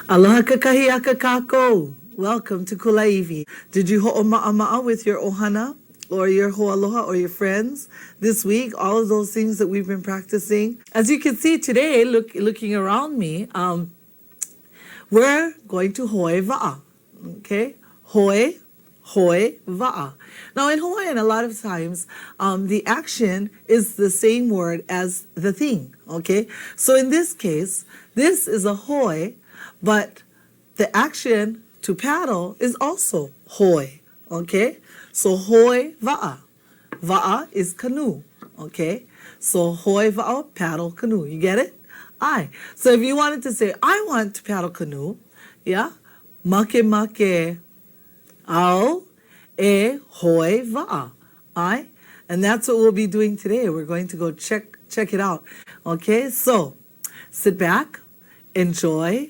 Aloha kakahi aka kako. Welcome to Kulāiwi. Did you ho'oma'a with your ohana or your ho'aloha or your friends this week? All of those things that we've been practicing. As you can see today, looking around me, we're going to hoe va'a. Okay? Hoe va'a. Now in Hawaiian, a lot of times, the action is the same word as the thing. Okay? So in this case, this is a hoe, but the action to paddle is also hoe. Okay? So hoe va'a. Va'a is canoe. Okay? So hoe va'a, paddle canoe. You get it? Aye. So if you wanted to say, I want to paddle canoe, yeah? Make ao e hoe va'a. Aye? And that's what we'll be doing today. We're going to go check it out. Okay? So sit back, enjoy,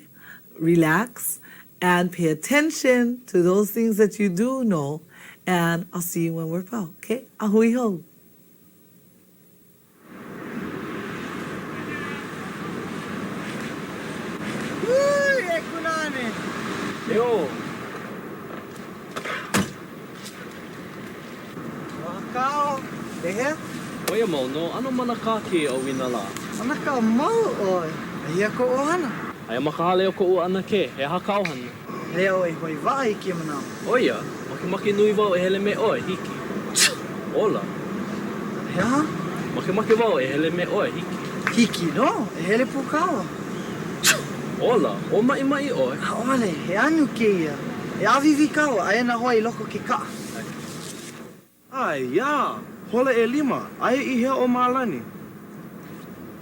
relax, and pay attention to those things that you do know. And I'll see you when we're out. Okay? Ahui ho. Yo. Wakao, dehe? Oia no, ano mana ka ke o winala? Ana ka mau oi. Ia ko ohana. Ai makahale o ko u ana ke, he hakao hana. He oi hoi vai ki mana. Oia, maki nui wau e hele me oi hiki. Ola. He ha? Maki wau e hele me oi hiki. Hiki no, e hele pukawa. Ola, o mai oi. Ole, he anu ke ia. E avivi kawa, aia na hoi loko ke ka. Ai, ia. Hole e lima. Ai I hea o Malani.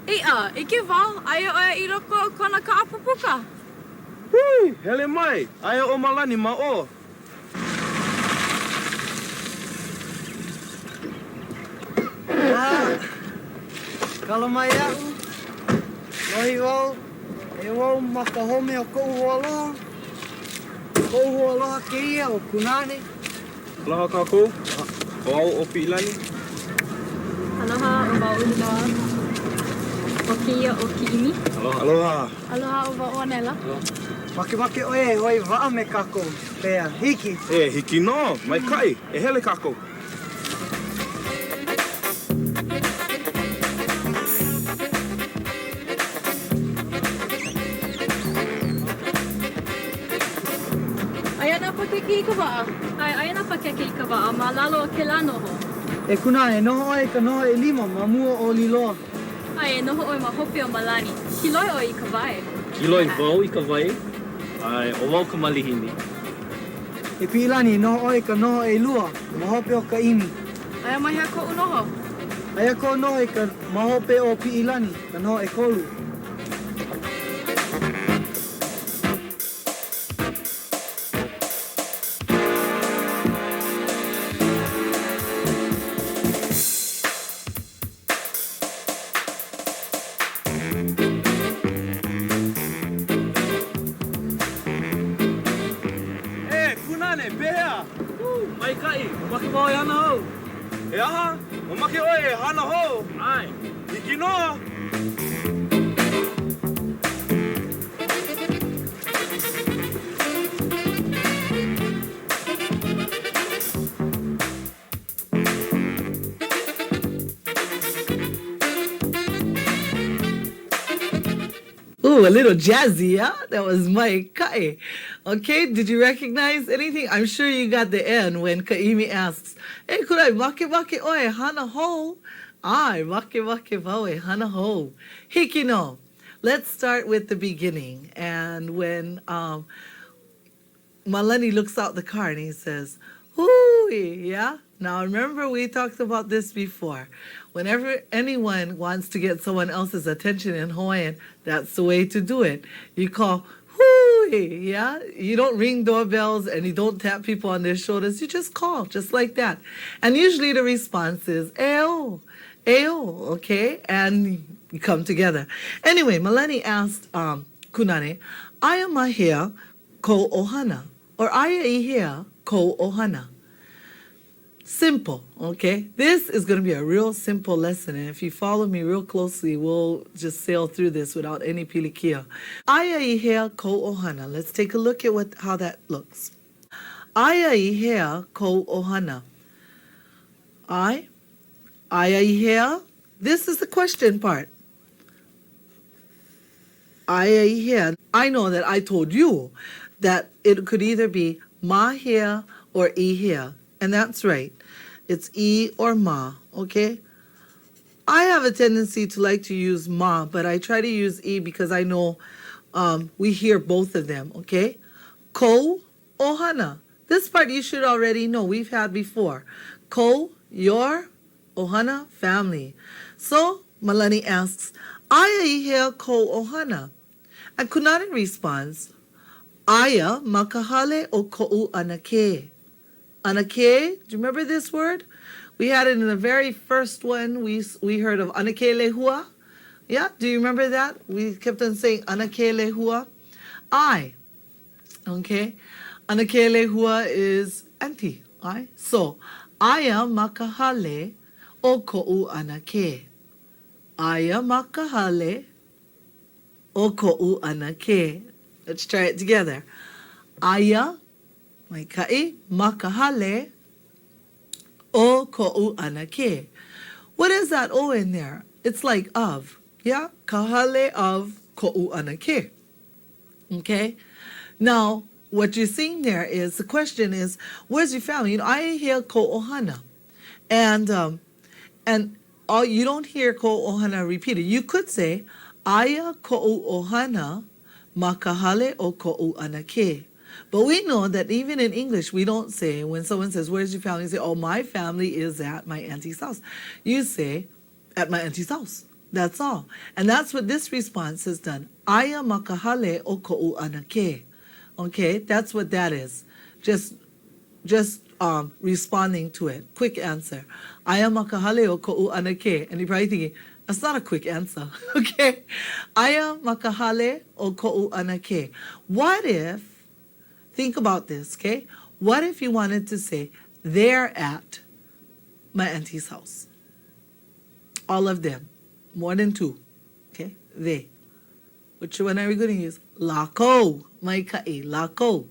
Ia, ike wau, aia oia I loko o kona ka apupuka. Hui, hele mai. Ai o Malani ma o. Kala mai au. Nohi wau. E wau makahome o kou hualoha. Kou hualoha ke ia o Kunane. Aloha kako. O au o Pi'ilani. Aloha o wauloa. O kia o kiimi. Aloha. Aloha o wauanela. Make oe hoi waa me kako. Pea, hiki. E, hiki no. Mai kai. E hele kako. Aia na pakeke I ka waa. Aia na pakeke I ka waa, ma lalo o ke la noho. E kuna e noho oe ka noho e lima ma mua o liloa. Ai, e noho oi ma hope o Malani. Kiloi oi I ka wae. Kiloi wau I ka wai. Ai, o wau ka malihini. E Pi'ilani noho oe ka noho e lua ma hope o ka imi. Aia mai hea ko noho. Aia ko noho e ka ma hope o Pi'ilani ka noho e kolu. E, Kunane, pehea. Mai kai, maki wau e hana hou. E aha. O make oe e hana ho. Ai. Hiki no. Ooh, a little jazzy, huh? That was my kai. Okay, did you recognize anything? I'm sure you got the N when Kaimi asks, hey, could I wake oe hana ho? Ai, wake voe hana ho. Hiki no. Let's start with the beginning. And when Malani looks out the car and he says, hooey, yeah? Now remember we talked about this before. Whenever anyone wants to get someone else's attention in Hawaiian, that's the way to do it. You call hooey, yeah? You don't ring doorbells and you don't tap people on their shoulders. You just call, just like that. And usually the response is eo, okay? And you come together. Anyway, Malani asked Kunane, aya mahea ko ohana, or aya I hea ko ohana. Simple, okay? This is going to be a real simple lesson, and if you follow me real closely, we'll just sail through this without any pilikia. Aia ihea ko ohana. Let's take a look at how that looks. Aia ihea ko ohana. Aia ihea. This is the question part. Aia ihea. I know that I told you that it could either be ma here or e here. And that's right. It's e or ma, okay? I have a tendency to like to use ma, but I try to use e because I know we hear both of them, okay? Ko ohana. This part you should already know. We've had before. Ko, your, ohana, family. So, Malani asks, Aya ihea ko ohana? And Kunani responds, Aya makahale o ko'u anake. Anake, do you remember this word? We had it in the very first one. We heard of anake lehua. Yeah, do you remember that? We kept on saying anake lehua. I. Okay. Anake lehua is auntie. I. So, aya makahale o ko'u anake. Aya makahale o ko'u anake. Let's try it together. Aya mai kai makahale o ko'u anake. What is that o in there? It's like of. Yeah? Kahale of ko'u anake. Okay? Now, what you're seeing there is, the question is, where's your family? You know, I hear ko ohana. And all, you don't hear ko ohana repeated. You could say, aya ko'u ohana makahale o ko'u anake. But we know that even in English, we don't say, when someone says, where's your family? You say, oh, my family is at my auntie's house. You say, at my auntie's house. That's all. And that's what this response has done. Aya makahale o ko'u anake. Okay, that's what that is. Just responding to it. Quick answer. Aya makahale o ko'u anake. And you're probably thinking, that's not a quick answer. Okay? Aya makahale o ko'u anake. What if, think about this, okay? What if you wanted to say, they're at my auntie's house? All of them. More than two. Okay? They. Which one are we going to use? Lako. Mai ka'i. Lako.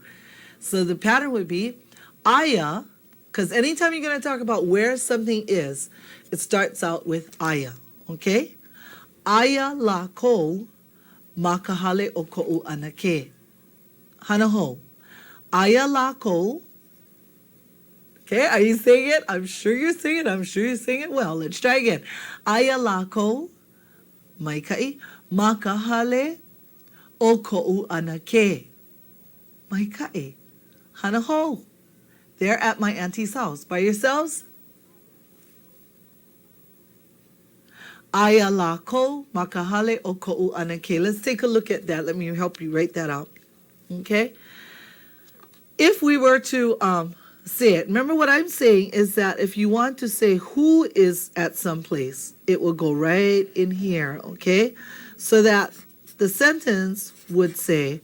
So the pattern would be, aya, because anytime you're going to talk about where something is, it starts out with aya. Okay? Aya lako makahale o ko'u anake. Hanaho. Aya lako. Okay, are you saying it? I'm sure you're saying it. I'm sure you're saying it well. Let's try again. Aya lako mai kai makahale o ko'u anake. Mai kai. Hanaho. They're at my auntie's house. By yourselves? Aya lako makahale o ko'u anake. Let's take a look at that. Let me help you write that out. Okay? If we were to say it, remember what I'm saying is that if you want to say who is at some place, it will go right in here, okay? So that the sentence would say,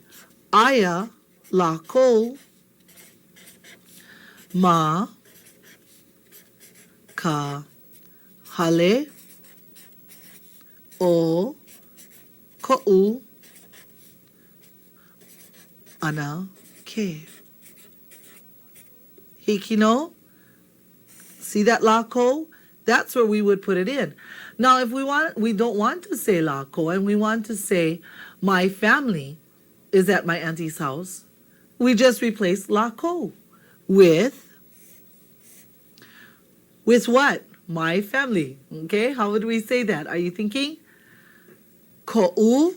Aya lako ma ka hale o ko'u anake. Hikino, see that lako? That's where we would put it in. Now, if we don't want to say lako and we want to say my family is at my auntie's house, we just replace lako with what? My family. Okay, how would we say that? Are you thinking? Ko'u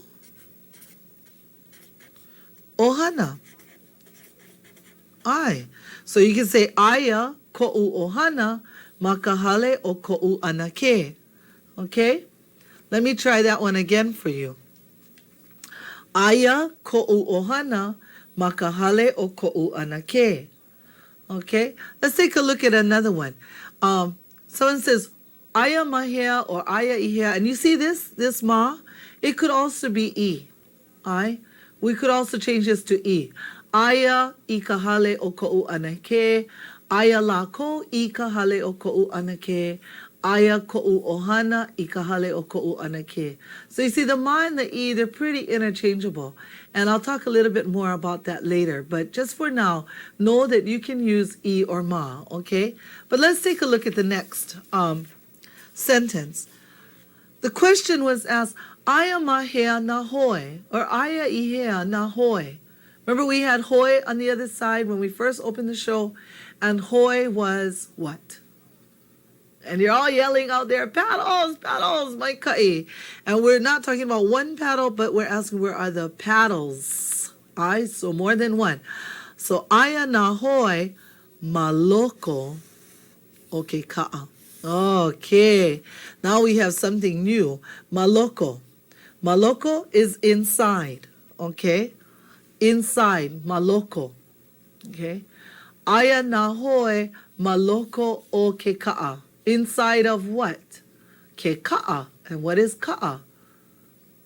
ohana. I. So you can say aya ko'u ohana makahale o ko'u anake. Okay? Let me try that one again for you. Aya ko'u ohana makahale o ko'u anake. Okay? Let's take a look at another one. Someone says aya mahea or aya ihea, and you see this ma? It could also be e. We could also change this to e. Aya ikahale o ko'u anake. Aia lako I ka hale o ko'u anake. Aia ko'u ohana I ka hale o ko'u anake. So you see, the ma and the E, they're pretty interchangeable. And I'll talk a little bit more about that later. But just for now, know that you can use E or ma, okay? But let's take a look at the next sentence. The question was asked, Aya mahea na hoi, or Aya ihea na hoi. Remember we had hoi on the other side when we first opened the show, and hoi was what? And you're all yelling out there, paddles, paddles, my kai. And we're not talking about one paddle, but we're asking where are the paddles? So more than one. So Aya na hoi maloko okay ka'a. Okay, now we have something new. Maloko. Maloko is inside, okay? Inside, maloko, okay? Aya nahoi maloko o ke ka'a. Inside of what? Ke ka'a. And what is ka'a?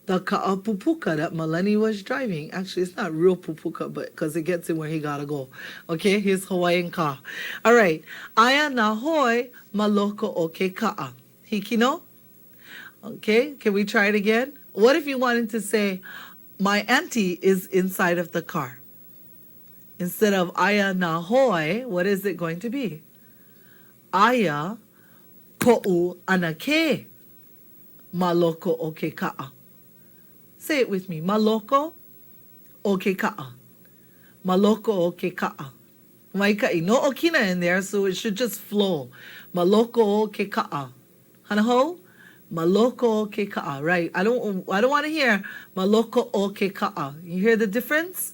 The ka'a pupuka that Malani was driving. Actually, it's not real pupuka, but because it gets him where he gotta go. Okay, his Hawaiian ka. All right. Aya nahoi maloko o ke ka'a. Hikino? Okay, can we try it again? What if you wanted to say, my auntie is inside of the car? Instead of aya nahoi, what is it going to be? Aya ko'u anake maloko o ke ka'a. Say it with me. Maloko o ke ka'a. Maloko o ke ka'a. Maikai. No okina in there, so it should just flow. Maloko o ke ka'a. Hanaho? Maloko o ke ka'a. Right. I don't want to hear maloko o ke ka'a. You hear the difference?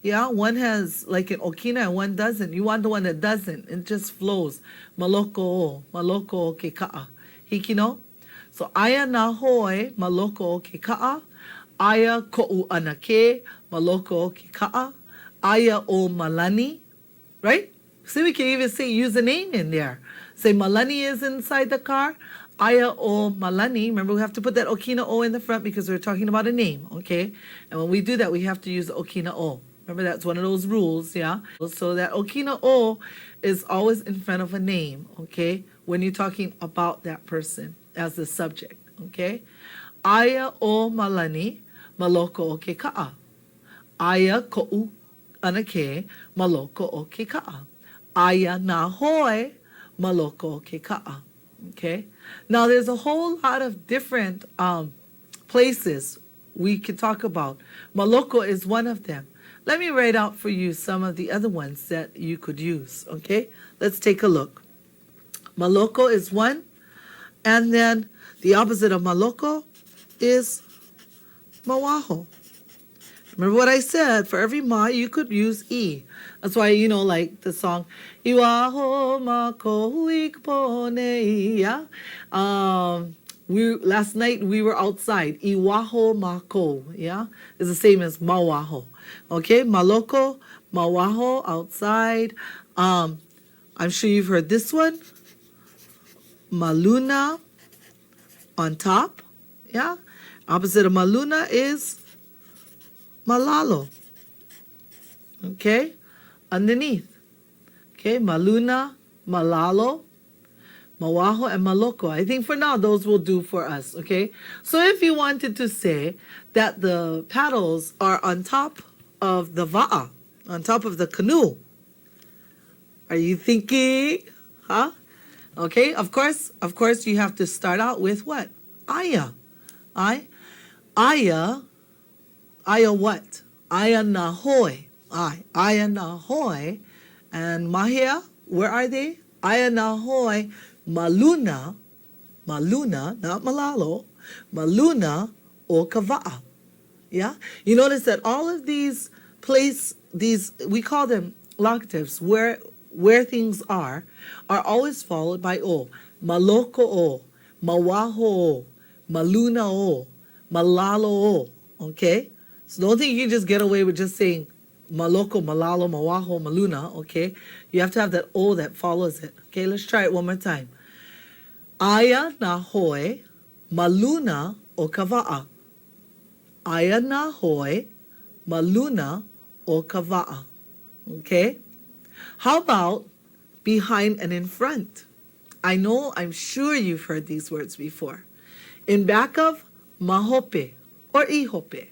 Yeah, one has like an okina and one doesn't. You want the one that doesn't. It just flows. Maloko o ke ka'a. Hikino? So aya nahoi maloko o ke ka'a. Aya ko'u anake, maloko o ke ka'a. Aya o malani, right? See, we can even say, use a name in there. Say malani is inside the car. Aya o malani. Remember, we have to put that okina o in the front because we're talking about a name, okay? And when we do that, we have to use the okina o. Remember, that's one of those rules, yeah? So that okina o is always in front of a name, okay? When you're talking about that person as the subject, okay? Aya o malani. Maloko o ke ka'a. Aya ko'u anake, maloko o ke ka'a. Aya nahoi, maloko o ke ka'a. Okay? Now there's a whole lot of different places we could talk about. Maloko is one of them. Let me write out for you some of the other ones that you could use. Okay? Let's take a look. Maloko is one. And then the opposite of maloko is mawaho. Remember what I said, for every ma, you could use E. That's why, like the song, Iwaho mako huikpone, yeah? Last night we were outside. Iwaho mako, yeah? It's the same as mawaho. Okay, maloko, mawaho, outside. I'm sure you've heard this one. Maluna, on top, yeah? Opposite of maluna is malalo. Okay? Underneath. Okay? Maluna, malalo, mawaho, and maloko. I think for now those will do for us. Okay? So if you wanted to say that the paddles are on top of the va'a, on top of the canoe, are you thinking? Huh? Okay? Of course you have to start out with what? Aya. Aya what? Aya nahoi. Aya nahoi. And mahia, where are they? Aya nahoi maluna, not malalo, maluna o kava'a. Yeah? You notice that all of these we call them locatives, where things are always followed by o. Maloko o, mawaho o, maluna o, malalo o. Okay? So don't think you can just get away with just saying maloko, malalo, mawaho, maluna. Okay? You have to have that o that follows it. Okay, let's try it one more time. Aya nahoi maluna o kava'a. Aya nahoi maluna o kava'a. Okay? How about behind, and in front. I'm sure you've heard these words before. In back of, mahope or ihope.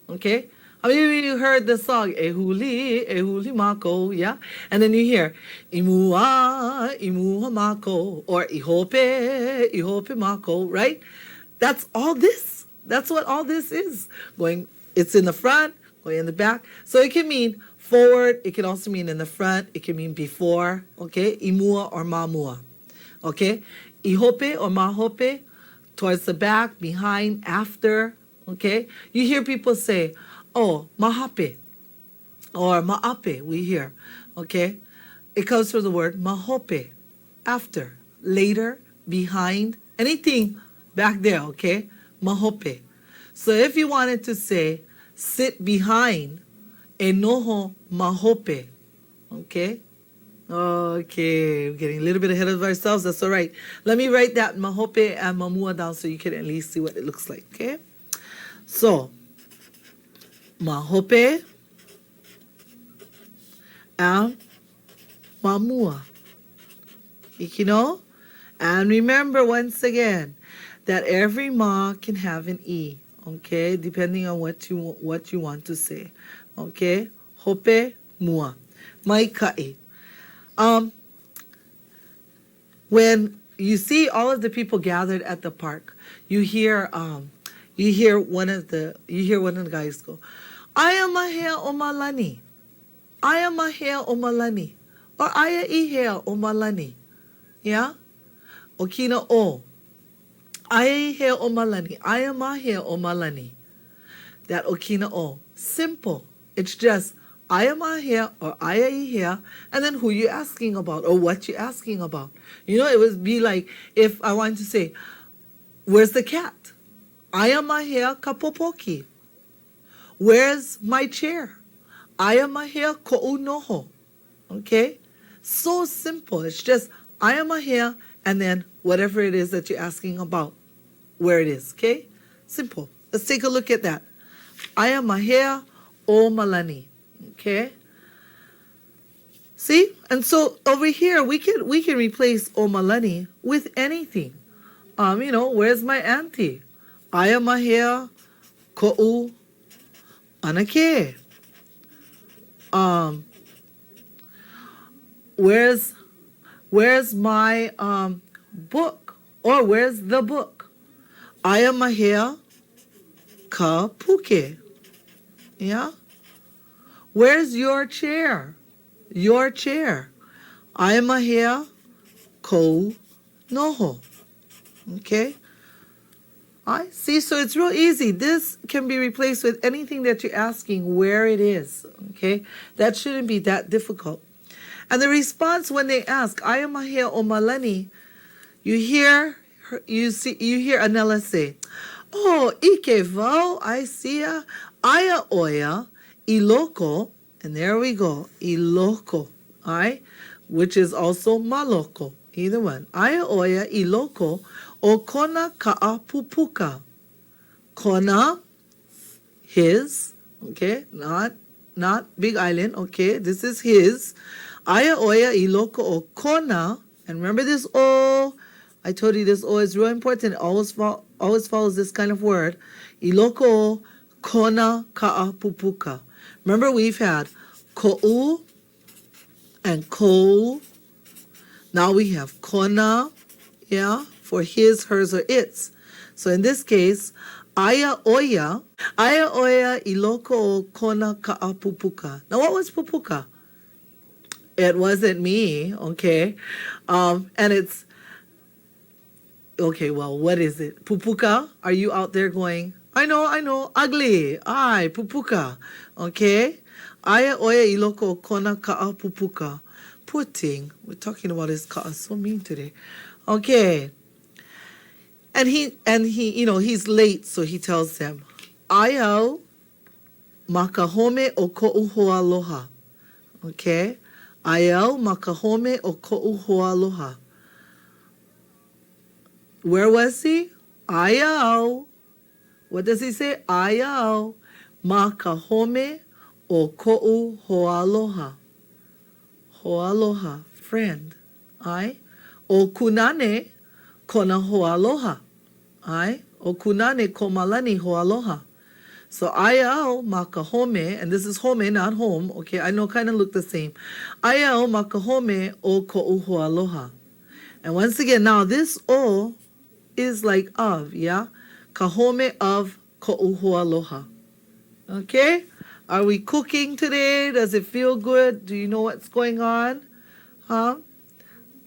Okay? How many of you heard the song, ehuli mako, yeah? And then you hear, imua mako, or ihope mako, right? That's all this. That's what all this is. It's in the front, going in the back. So it can mean forward. It can also mean in the front. It can mean before, okay? Imua or mamua, okay? Ihope or mahope, towards the back, behind, after, okay? You hear people say, oh, mahape or maape, we hear, okay? It comes from the word mahope, after, later, behind, anything back there, okay? Mahope. So if you wanted to say, sit behind, enoho mahope, okay? Okay, we're getting a little bit ahead of ourselves. That's all right. Let me write that mahope and mamua down so you can at least see what it looks like, okay? So, mahope and mamua. You know? And remember once again that every ma can have an e, okay? Depending on what you want to say. Okay? Hope mua. Maikai. When you see all of the people gathered at the park, you hear one of the guys go, "Aya mahea o malani. Aya mahea o malani." Or aya ihea o malani. Yeah? Okina o. Aya ihea o malani. Aya mahea o malani. That okina o. Simple. It's just aya mahea or aya ihea, and then who you asking about or what you asking about. You know, it would be like if I wanted to say, "Where's the cat?" Aya mahea kapopoki. Where's my chair? Aya mahea ko'u noho. Okay? So simple. It's just aya mahea and then whatever it is that you're asking about, where it is. Okay? Simple. Let's take a look at that. Aya mahea o malani. Okay? See? And so over here we can replace o malani with anything. You know, where's my auntie? Aya mahea ko'u anake. Where's my book? Or where's the book? Aya mahea ka puke. Yeah? Where's your chair? Your chair. Aya mahea ko noho. Okay? I see, so it's real easy. This can be replaced with anything that you're asking where it is. Okay? That shouldn't be that difficult. And the response when they ask, "Aya mahea o malani," you hear Anela say, "Oh, ike vau, I see ya. Aya oya, iloko," and there we go, iloko, all right? Which is also maloko, either one. Aya oya, iloko, o kona ka'a pupuka. Kona, his, okay, not Big Island, okay, this is his. Aya oya iloko o kona, and remember this o, I told you this o is real important, it always follows this kind of word. Iloko o kona ka'a pupuka. Remember we've had ko'u and ko. Now we have kona, yeah, for his, hers, or its. So in this case, aya oya iloko o kona ka'a pupuka. Now what was pupuka? It wasn't me, okay? And it's, okay, well, what is it? Pupuka? Are you out there going, I know, ugly. Ay, pupuka. Okay? Aya oya iloko kona ka'a pupuka. Poor thing. We're talking about his ka'a. So mean today. Okay. And he, you know, he's late, so he tells them, Ayao makahome o ko'u hoaloha. Okay? Ayao makahome o ko'u hoaloha. Where was he? Ayao. What does he say? Ayao makahome o ko'u hoaloha. Hoaloha, friend. Ai. O kunane kona hoaloha. Ai. O kunane ko malani hoaloha. So ayao makahome, and this is home, not home. Okay, I know kind of look the same. Ayao makahome o ko'u hoaloha. And once again, now this o is like of, yeah? Kahome of ko'u hoaloha. Okay? Are we cooking today? Does it feel good? Do you know what's going on? Huh?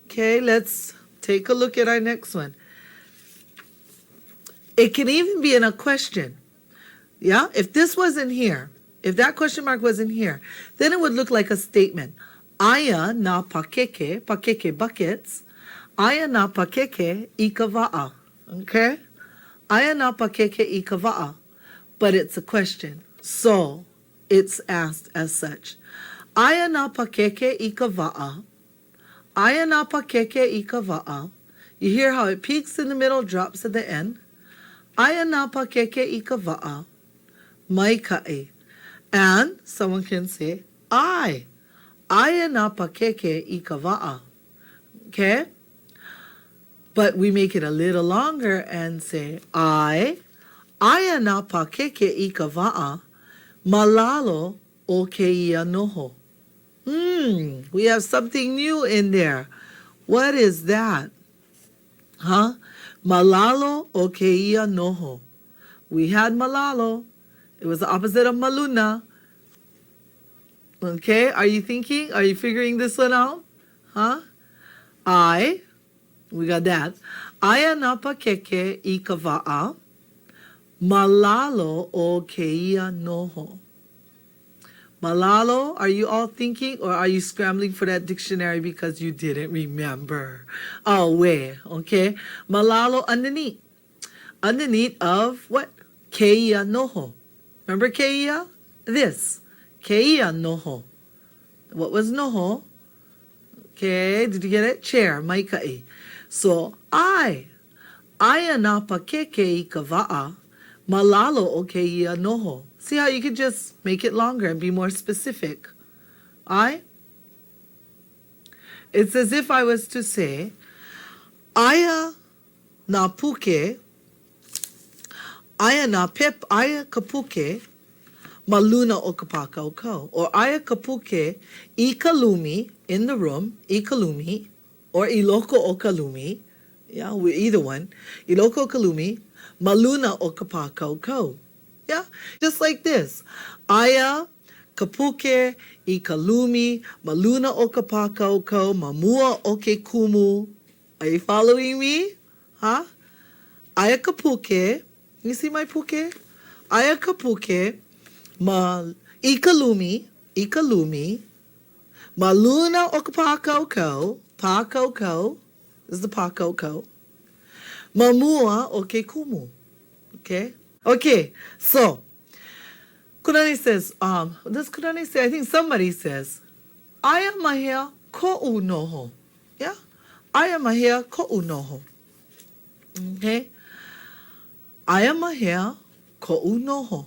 Okay, let's take a look at our next one. It can even be in a question. Yeah? If this wasn't here, if that question mark wasn't here, then it would look like a statement. Aya na pakeke, pakeke buckets. Aya na pakeke ikava'a. Okay? Aya na pakeke ikava'a. But it's a question. So, it's asked as such. Aya na pakeke ikava'a. Aya na pakeke ikava'a. You hear how it peaks in the middle, drops at the end. Aya na pakeke ikava'a. Mai kae. And someone can say, I. Aya na pakeke ikava'a. Okay? But we make it a little longer and say, I. Aya na pakeke ikava'a. Malalo o keia noho. We have something new in there. What is that? Huh? Malalo o keia noho. We had malalo. It was the opposite of maluna. Okay, are you thinking? Are you figuring this one out? Huh? We got that. Aya na pakeke ikava'a. Malalo o keia noho. Malalo, are you all thinking, or are you scrambling for that dictionary because you didn't remember? Oh, wait, okay. Malalo underneath. Underneath of what? Keia noho. Remember keia? This. Keia noho. What was noho? Okay, did you get it? Chair, maikai. So, aya na pakeke ikava'a. Malalo o keia noho. See how you could just make it longer and be more specific. It's as if I was to say, aya na puke, aya na pep, aya kapuke, maluna o kapaka o ko. Or aya kapuke, I kalumi, in the room, I kalumi, or iloko o kalumi. Yeah, either one. Iloko o kalumi, maluna o kapaka o ko. Yeah, just like this. Aya, kapuke, ikalumi, maluna o kapaka o ko, mamua o ke kumu. Are you following me? Huh? Aya kapuke. You see my puke? Aya kapuke, ikalumi, maluna o kapaka o ko, paka o ko. This is the paka o ko. Mamua o ke kumu. Okay? Okay, so Kulāiwi says, does Kulāiwi say? I think somebody says, Aya mahea ko'u noho. Yeah? Aya mahea ko'u noho. Okay? Aya mahea ko'u noho.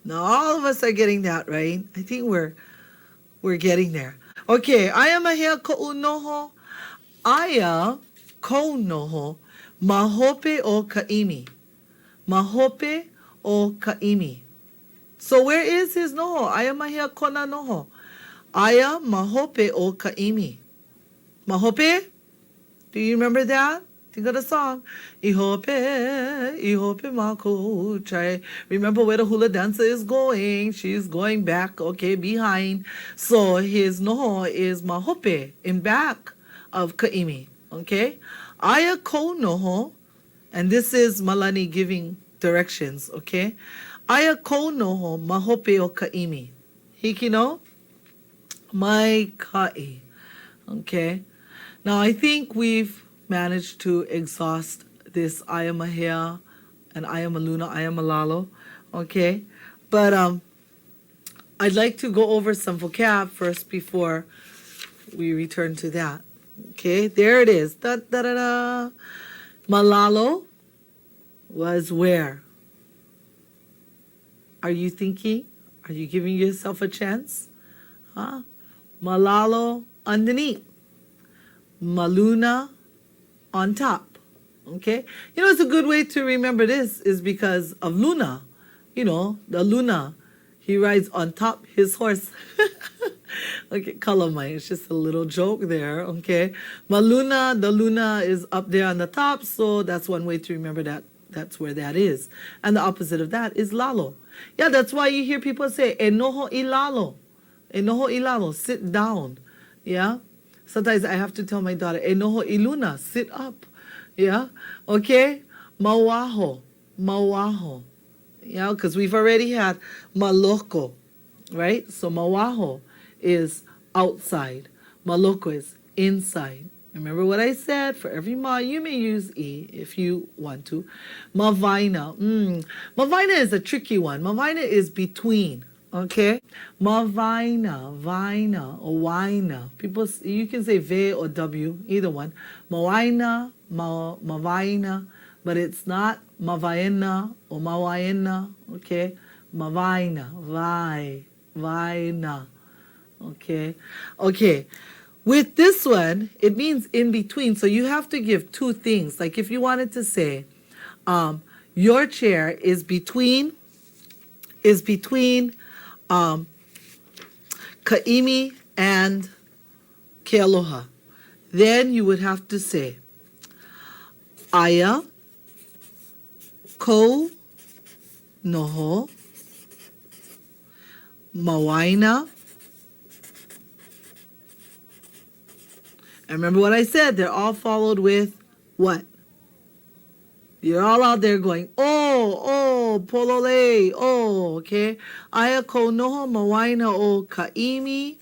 Now all of us are getting that, right? I think we're getting there. Okay, aya mahea ko'u noho. Aya ko noho. Mahope o ka'imi. Mahope o ka'imi. So where is his noho? Aya mahea kona noho. Aya mahope o ka'imi. Mahope? Do you remember that? Think of the song. Ihope, ihope mako chai. Remember where the hula dancer is going. She's going back, okay, behind. So his noho is mahope, in back of ka'imi. Okay? Aya ko noho. And this is Malani giving directions, okay? Aya ko noho mahope o ka'imi. Hiki no? Mai ka'i. Okay? Now, I think we've managed to exhaust this aya mahea and aya maluna, aya malalo, okay? But I'd like to go over some vocab first before we return to that. Okay, there it is. Da, da, da, da. Malalo was where? Are you thinking? Are you giving yourself a chance? Huh? Malalo underneath. maluna on top. Okay? You know, it's a good way to remember this is because of Luna. You know, the Luna, he rides on top his horse. Okay, Kalamai, it's just a little joke there, okay? Maluna, the Luna is up there on the top, so that's one way to remember that. That's where that is. And the opposite of that is lalo. Yeah, that's why you hear people say, enoho ilalo. Enoho ilalo, sit down. Yeah? Sometimes I have to tell my daughter, enoho iluna, sit up. Yeah? Okay? Mawaho. Mawaho. Yeah, because we've already had maloko, right? So mawaho is outside. Maloko is inside. Remember what I said? For every ma, you may use e if you want to. Mavaina. Mavaina is a tricky one. Mavaina is between. Okay? Mavaina, vaina, or waina. People, you can say ve or w, either one. Mawaina, mavaina, but it's not mavaina or mawaina. Okay? Mavaina, vaina. Okay? Okay. With this one, it means in between. So you have to give two things. Like if you wanted to say, your chair is between Ka'imi and Kealoha. Then you would have to say, Aya ko noho mawaina. And remember what I said, they're all followed with what? You're all out there going, oh, polole, oh, okay? Aya ko noho mawaina o ka'imi.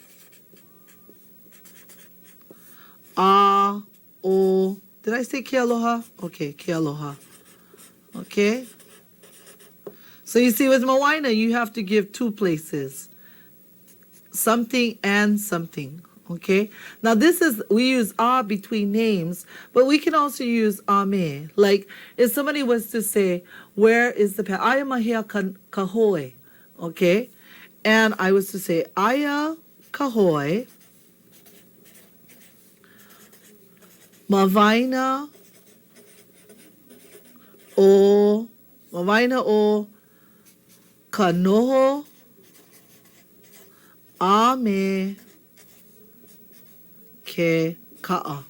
O. Did I say kealoha? Okay, kealoha. Okay? So you see with mawaina, you have to give two places. Something and something. Okay, now this is, we use between names, but we can also use ame. Like if somebody was to say, where is the pet? Aya mahia kahoe. Okay, and I was to say, Aya kahoe. Mavaina o kanoho ame ke ka'a.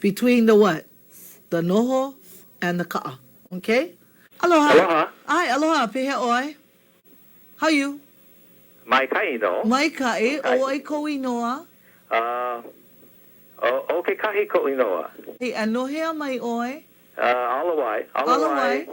Between the what? The noho and the ka'a. Okay? Aloha. Aloha. Hi, aloha. Pehea oi. How you? Mai kai no. Mai ka'i. Oi ko inoa. Okay, kahi ko inoa. Hey, anohea mai oi. Alawai. Alawai.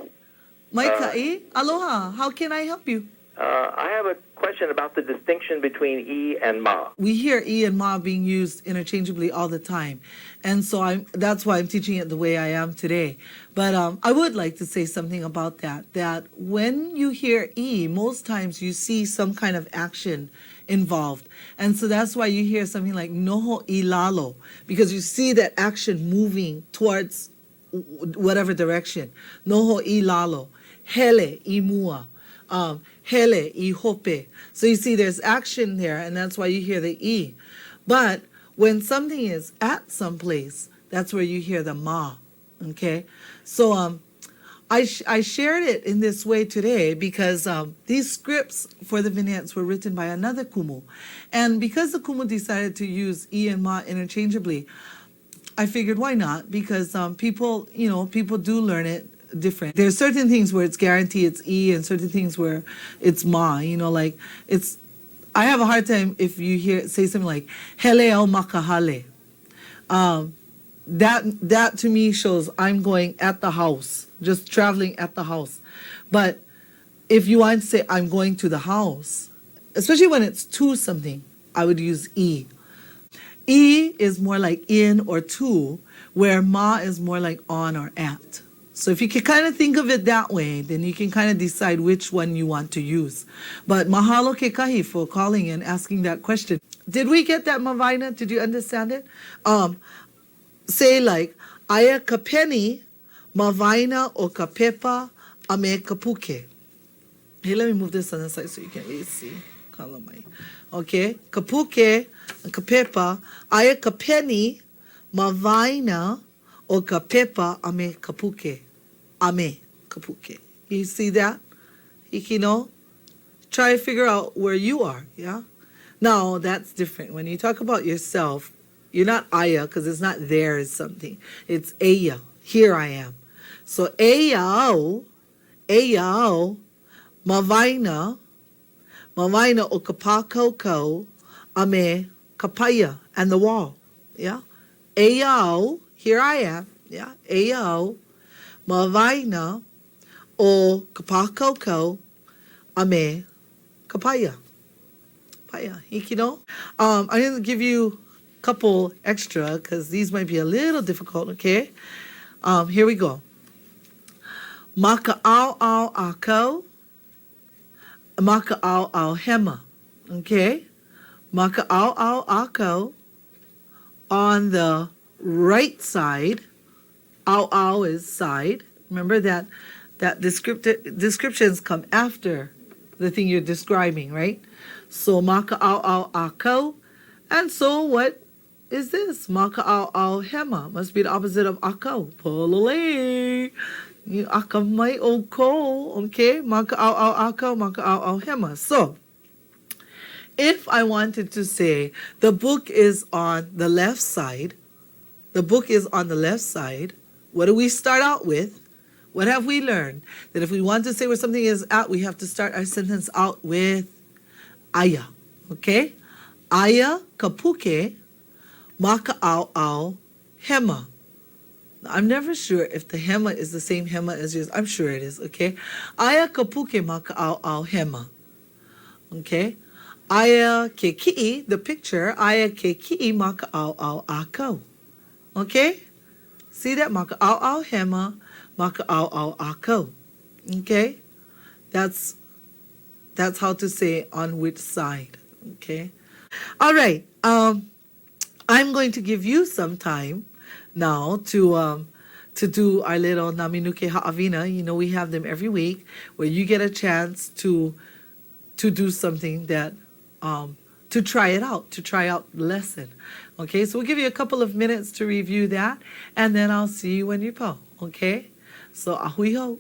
Mai ka'i. Aloha. How can I help you? I have a question about the distinction between e and ma. We hear e and ma being used interchangeably all the time. And so that's why I'm teaching it the way I am today. But I would like to say something about that when you hear e, most times you see some kind of action involved. And so that's why you hear something like noho ilalo, because you see that action moving towards whatever direction. Noho ilalo. Hele imua. Hele I hope. So you see there's action there, and that's why you hear the E. But when something is at some place, that's where you hear the ma. Okay? So I shared it in this way today because these scripts for the vignettes were written by another kumu. And because the kumu decided to use E and ma interchangeably, I figured why not? Because people do learn it different. There's certain things where it's guaranteed it's E and certain things where it's ma, like I have a hard time if you say something like hele au makahale. That to me shows I'm going at the house, just traveling at the house. But if you want to say I'm going to the house, especially when it's to something, I would use E. E is more like in or to, where ma is more like on or at. So if you can kind of think of it that way, then you can kind of decide which one you want to use. But mahalo kekahi for calling and asking that question. Did we get that, Mavaina? Did you understand it? Say like, aya kapeni, Mavaina o kapepa ame kapuke. Hey, let me move this on the side so you can really see. Kalamai. Okay, kapuke, kapepa, aya kapeni, mavaina, o kapepa, ame kapuke. Ame kapuke. You see that? Hikino? Try to figure out where you are, yeah? Now, that's different. When you talk about yourself, you're not aya, because it's not there is something. It's aya. Here I am. So, ayao, mavaina o kapakoko, ame kapaya, and the wall, yeah? Ayao, here I am, yeah? Ayao, mavaina o kapakoko, ame kapaya. Paya. Hikino. I'm going to give you a couple extra because these might be a little difficult, okay? Here we go. Maka au ako. Maka au hema. Okay? Maka au ako. On the right side. Au is side. Remember that descriptions come after the thing you're describing, right? So maka au ako. And so what is this? Maka au hema. Must be the opposite of ako. Polole. You akamai oko. Okay? Maka au ako. Maka au hema. So if I wanted to say the book is on the left side, what do we start out with? What have we learned? That if we want to say where something is at, we have to start our sentence out with aya. Okay? Aya kapuke maka au hema. I'm never sure if the hema is the same hema as yours. I'm sure it is, okay? Aya kapuke maka au hema. Okay? Aya ke ki'i, the picture, aya ke ki'i maka au ako. Okay? See that? Maka au hema, maka au ako. Okay? That's how to say on which side. Okay? All right. I'm going to give you some time now to do our little Naminuke Ha'avina. You know, we have them every week where you get a chance to do something that to try out the lesson. Okay, so we'll give you a couple of minutes to review that, and then I'll see you when you po. Okay, so ahui ho.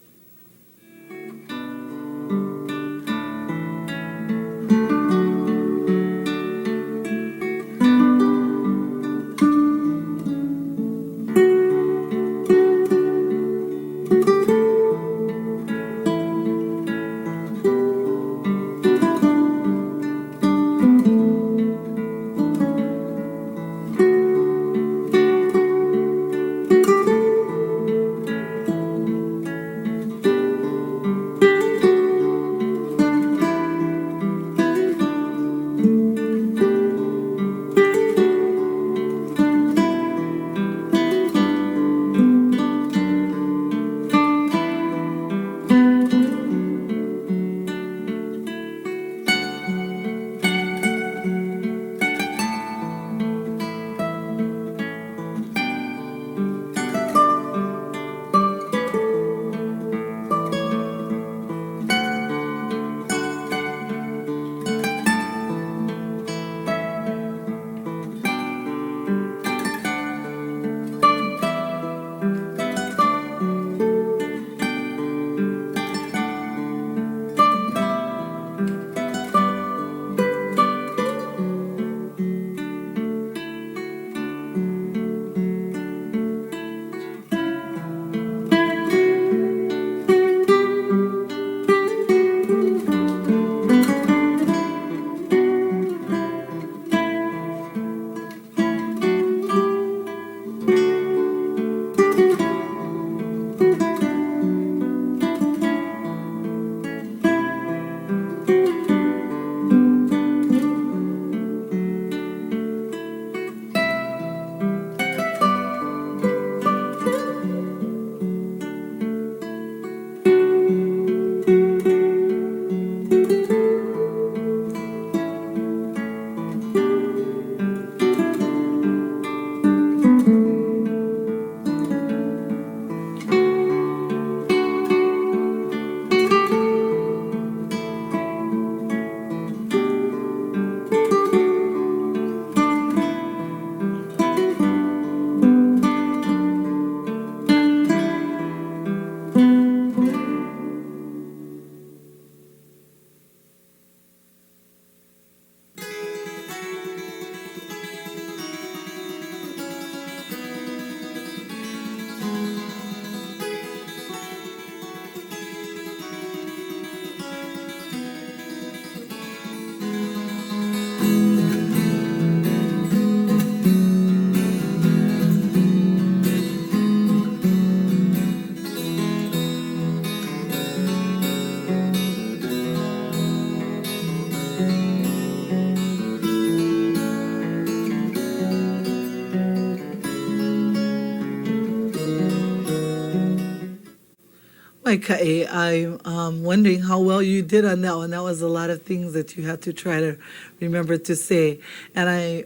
Maika'i, I'm wondering how well you did on that one. That was a lot of things that you had to try to remember to say. And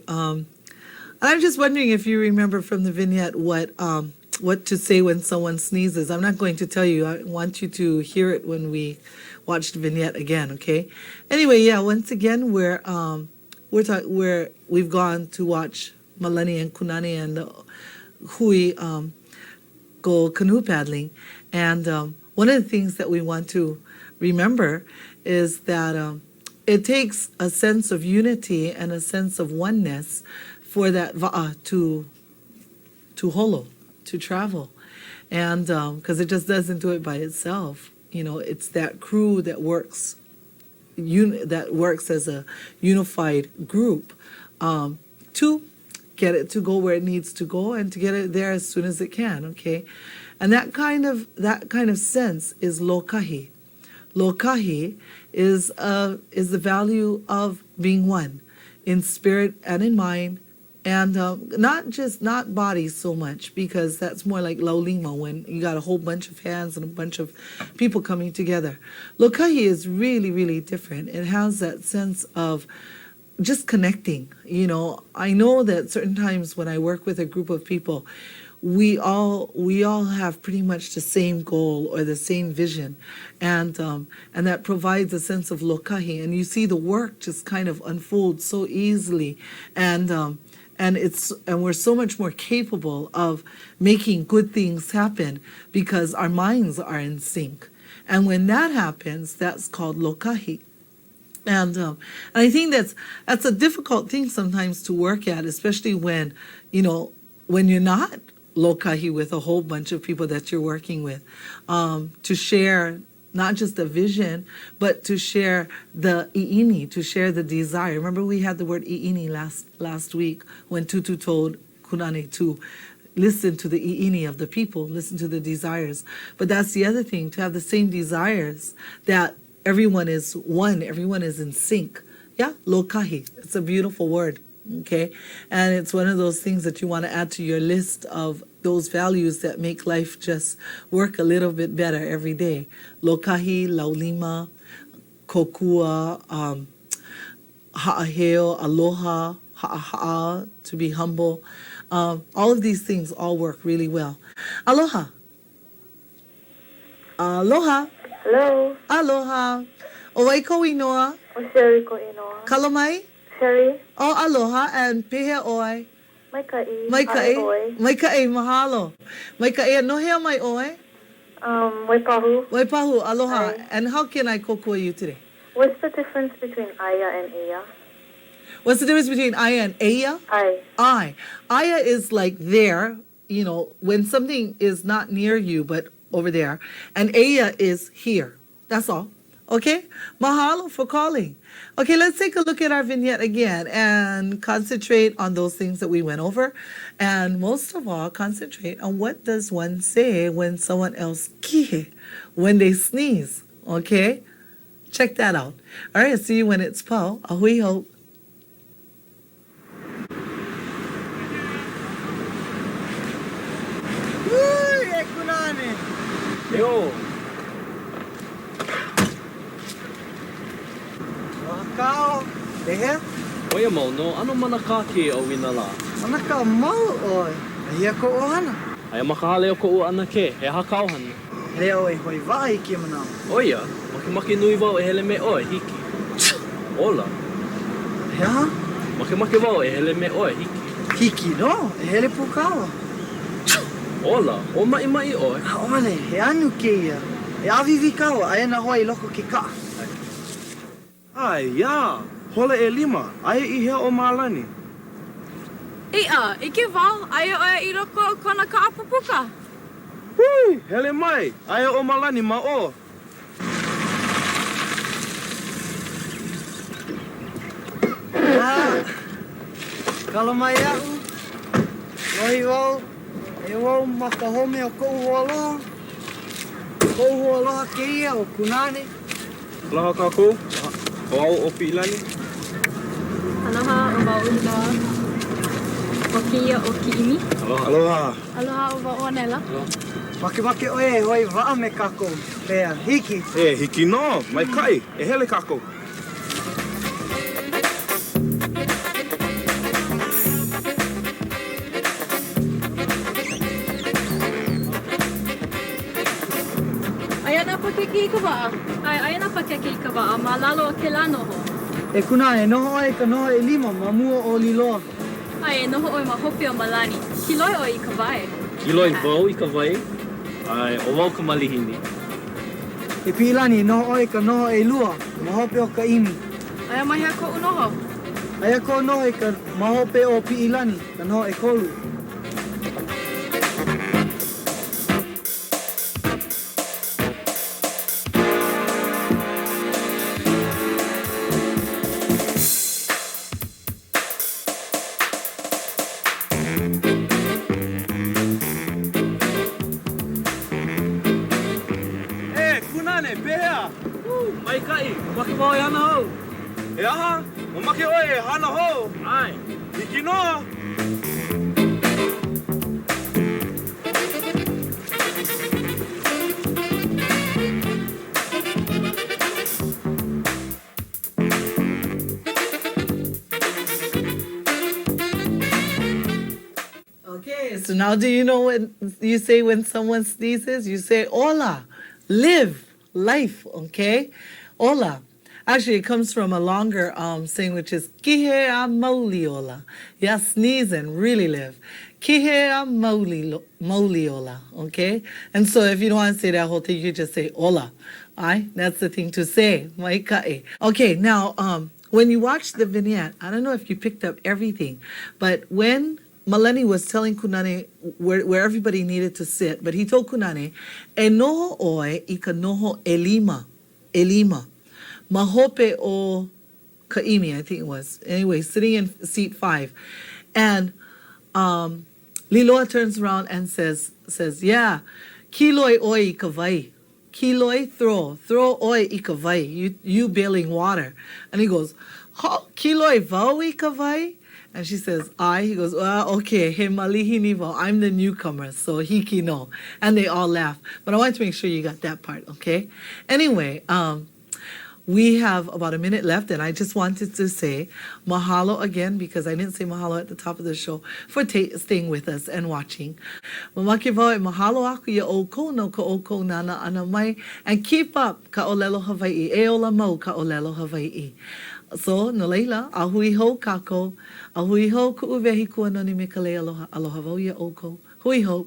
I'm just wondering if you remember from the vignette what to say when someone sneezes. I'm not going to tell you. I want you to hear it when we watch the vignette again, okay? Anyway, yeah, once again, we've gone to watch Malani and Kunani and Hui go canoe paddling. And one of the things that we want to remember is that it takes a sense of unity and a sense of oneness for that va'a to holo, to travel. And because it just doesn't do it by itself. You know, it's that crew that works as a unified group to get it to go where it needs to go and to get it there as soon as it can, okay? And that kind of sense is lokahi. Lokahi is the value of being one in spirit and in mind, and not body so much, because that's more like laulima, when you got a whole bunch of hands and a bunch of people coming together. Lokahi is really, really different. It has that sense of just connecting. You know, I know that certain times when I work with a group of people, we all have pretty much the same goal or the same vision, and that provides a sense of lokahi, and you see the work just kind of unfold so easily, and we're so much more capable of making good things happen because our minds are in sync, and when that happens, that's called lokahi. And I think that's a difficult thing sometimes to work at, especially when you're not lokahi with a whole bunch of people that you're working with, to share not just a vision, but to share the i'ini, to share the desire. Remember we had the word i'ini last week when Tutu told Kunani to listen to the i'ini of the people, listen to the desires. But that's the other thing, to have the same desires, that everyone is one, everyone is in sync. Yeah, lokahi. It's a beautiful word, okay? And it's one of those things that you want to add to your list of those values that make life just work a little bit better every day. Lokahi, laulima, kokua, ha'aheo, aloha, ha'aha'a, to be humble. All of these things all work really well. Aloha. Aloha. Hello. Aloha. Owai ko inoa. O Sherry ko inoa. Kalamai. Sherry. Oh, aloha. And pihe oi. Maika'i. Maika'i. Maika'i, mahalo. Maika'i, no hea mai oi. Waipahu. Waipahu, aloha. Hi. And how can I kokua you today? What's the difference between Aya and Iya? What's the difference between aya and aya? I. Aya is like there, when something is not near you, but over there. And aya is here. That's all. Okay? Mahalo for calling. Okay, let's take a look at our vignette again and concentrate on those things that we went over. And most of all, concentrate on what does one say when someone else kihe, when they sneeze. Okay? Check that out. All right, see you when it's pau. Ahui ho. Ui, e kunani. Yo, Wakao. Tehe. oia mau no, ano mana ka ke o wina la? Manaka mau oi. Ahia ko ohana. Ai makahale o ko ua ana ke, he hakao hana. Leo e hoi vai ki mana. Oia, maki nui wau e hele me oe hiki. Ola, Hea? maki wau e hele me oe hiki. Hiki no. E hele pukawa. Ola, o mai oe. Ole, he anu ke ia. E avivi kawa. Aia na hoa I loko ke ka. Ai, ia. Hole e lima. Aia I hea o Malani. Ia, ike wau, aia oia I roko o kona ka apapuka. Hui, hele mai. Aia o Malani ma o. Kalamai au. Lohi wau. E wau makahome o kou hualoha. Kou hualoha ke ia o Kunani. Aloha kākou. O au o Pilani. Aloha o wauloa. O kia o kiimi. Aloha. Aloha o wauanela. Makemake oe, hoi waa me kako. Pea, hiki. E hiki no, mai kai, e hele kako. Aia pa ke kika waa. Aia pa ke kika waa, ma lalo ke la noho. E kuna e noho oe ka noho e lima, ma mua o liloa. Ai, e noho oi ma hopi o malani. Kiloi oi I ka wae. Kiloi vau I ka wai. Ai, o wau ka malihini. E pilani, noho oe ka noho e lua, ma hope o ka imi. Aia mai hea ko unoho. Aia ko noho e ka mahope o piilani, ka noho e kolu. E, kunane, pehea. Mai kai, maki wau e ana hou. E aha, mamake oe e hana ho. Ai. Hiki no. Okay, so now do you know what you say when someone sneezes? You say hola, live, life, okay? Hola. Actually, it comes from a longer saying, which is kihe a mauliola. Yeah, sneeze and really live. Kihe a mauliola, okay? And so if you don't want to say that whole thing, you just say hola. Aye, that's the thing to say. Maikai. Okay, now, when you watch the vignette, I don't know if you picked up everything, but when Maleni was telling Kunane where everybody needed to sit, but he told Kunane, e noho oe I ka noho elima. Mahope o kaimi, I think it was. Anyway, sitting in seat 5. And Liloa turns around and says, yeah, kiloi oi I ka vai. Kiloi, throw oi I ka vai. You bailing water. And he goes, kiloi vau I ka vai? And she says, I. He goes, well, okay, he malihini vau. I'm the newcomer, so hiki no. And they all laugh. But I wanted to make sure you got that part, okay? Anyway, we have about a minute left, and I just wanted to say mahalo again, because I didn't say mahalo at the top of the show, for staying with us and watching. Mamake wau e mahalo aku ia oko no ka oko nana ana mai, and keep up ka olelo Hawai'i, e ola mau ka olelo Hawai'i. So, no leila, ahui ho kako, ahui ho ku uwehi kua noni me ka lei aloha, aloha wau ia oko, hui ho.